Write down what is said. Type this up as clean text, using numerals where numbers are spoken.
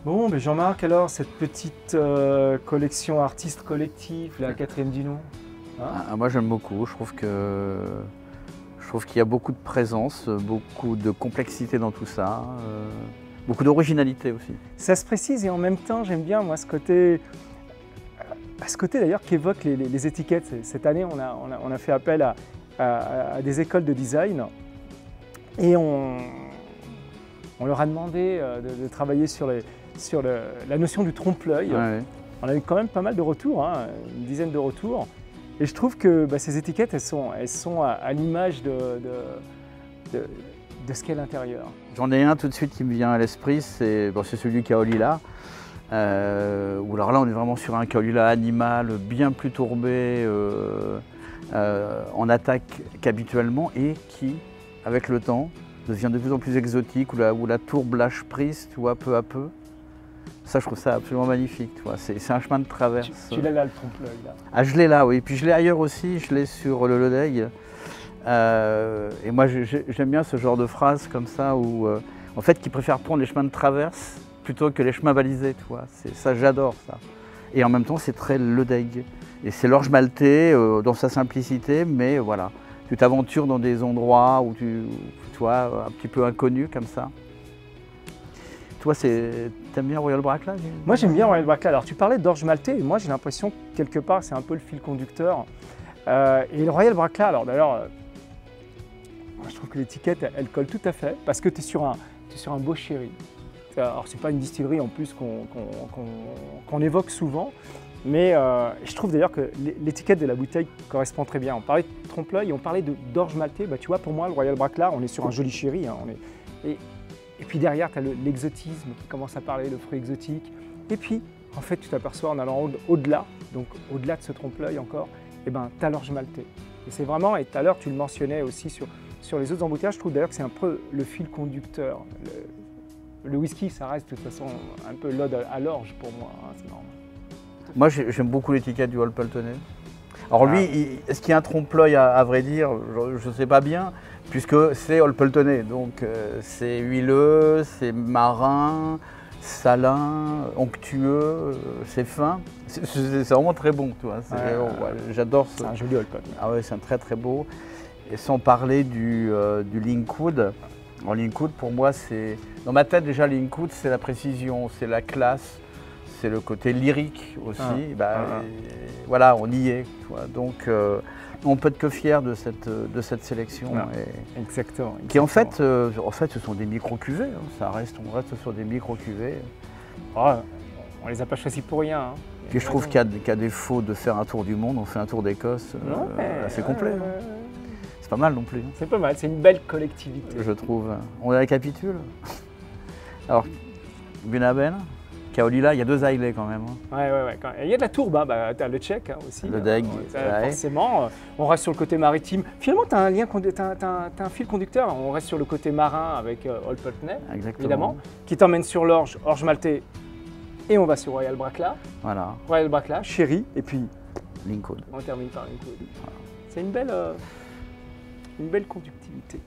Bon, mais Jean-Marc, alors, cette petite collection artiste collectif, la quatrième du nom, hein? Moi j'aime beaucoup, je trouve qu'il y a beaucoup de présence, beaucoup de complexité dans tout ça, beaucoup d'originalité aussi. Ça se précise et en même temps, j'aime bien, moi, ce côté d'ailleurs qu'évoquent les étiquettes. Cette année, on a fait appel à des écoles de design et on leur a demandé de travailler sur la notion du trompe-l'œil. Ouais. On a eu quand même pas mal de retours, hein, une dizaine de retours. Et je trouve que ces étiquettes, elles sont à l'image de ce qu'est l'intérieur. J'en ai un tout de suite qui me vient à l'esprit, c'est celui Kaolila. Où alors là on est vraiment sur un Kaolila animal bien plus tourbé en attaque qu'habituellement et qui, avec le temps, devient de plus en plus exotique, où la tourbe lâche prise, tu vois, peu à peu. Ça, je trouve ça absolument magnifique. C'est un chemin de traverse. Tu l'as là, le trompe-l'œil, là. Ah, je l'ai là, oui. Puis je l'ai ailleurs aussi, je l'ai sur le Lodègue. Et moi, j'aime bien ce genre de phrase comme ça, où, en fait, qui préfère prendre les chemins de traverse plutôt que les chemins balisés, tu vois. Ça, j'adore ça. Et en même temps, c'est très Lodègue. Et c'est l'orge maltais dans sa simplicité, mais voilà. Tu t'aventures dans des endroits où tu vois, un petit peu inconnus comme ça. Toi, t'aimes bien Royal Bracla? Moi, j'aime bien Royal Bracla. Alors, tu parlais d'orge maltais, et moi, j'ai l'impression que quelque part, c'est un peu le fil conducteur. Et le Royal Bracla, alors d'ailleurs, je trouve que l'étiquette, elle colle tout à fait, parce que tu es sur un beau sherry. Alors, c'est pas une distillerie en plus qu'on évoque souvent, mais je trouve d'ailleurs que l'étiquette de la bouteille correspond très bien. On parlait de trompe-l'œil, on parlait d'orge maltais. Bah, tu vois, pour moi, le Royal Bracla, on est sur un joli sherry. Hein, et puis derrière, tu as l'exotisme qui commence à parler, le fruit exotique. Et puis, en fait, tu t'aperçois en allant au-delà, donc au-delà de ce trompe-l'œil encore, tu as l'orge maltais. Et c'est vraiment, et tout à l'heure, tu le mentionnais aussi sur les autres embouteillages, je trouve d'ailleurs que c'est un peu le fil conducteur. Le whisky, ça reste de toute façon un peu l'ode à l'orge pour moi, hein, c'est normal. Moi, j'aime beaucoup l'étiquette du Old Pulteney. Alors lui, est-ce qu'il y a un trompe-l'œil à vrai dire? Je ne sais pas bien, puisque c'est Old Pulteney. Donc c'est huileux, c'est marin, salin, onctueux, c'est fin. C'est vraiment très bon, tu vois. J'adore ça. C'est un joli Old Pulteney. Ah ouais, c'est un très très beau. Et sans parler du Linkwood. En Linkwood, pour moi, c'est... Dans ma tête, déjà, Linkwood, c'est la précision, c'est la classe, c'est le côté lyrique aussi. Voilà, on y est. Tu vois. Donc, on peut être que fier de cette sélection. Exactement. Qui, en fait, ce sont des micro-cuvées. Hein. On reste sur des micro-cuvées. Oh, on les a pas choisis pour rien. Hein. Puis je trouve qu'à défaut de faire un tour du monde, on fait un tour d'Écosse assez complet. Hein. C'est pas mal non plus. Hein. C'est pas mal, c'est une belle collectivité. Je trouve. On récapitule. Alors, Bunaben, Kaolila, il y a 2 Islay quand même. Hein. Ouais. Il y a de la tourbe, hein. Bah, tu as le tchèque hein, aussi. Le Deg. Forcément, on reste sur le côté maritime. Finalement, tu as un fil conducteur. On reste sur le côté marin avec Old Pulteney, évidemment, qui t'emmène sur l'orge, orge maltais, et on va sur Royal Bracla. Voilà. Royal Bracla, sherry, et puis Linkwood. On termine par Linkwood. Voilà. C'est une belle conductivité.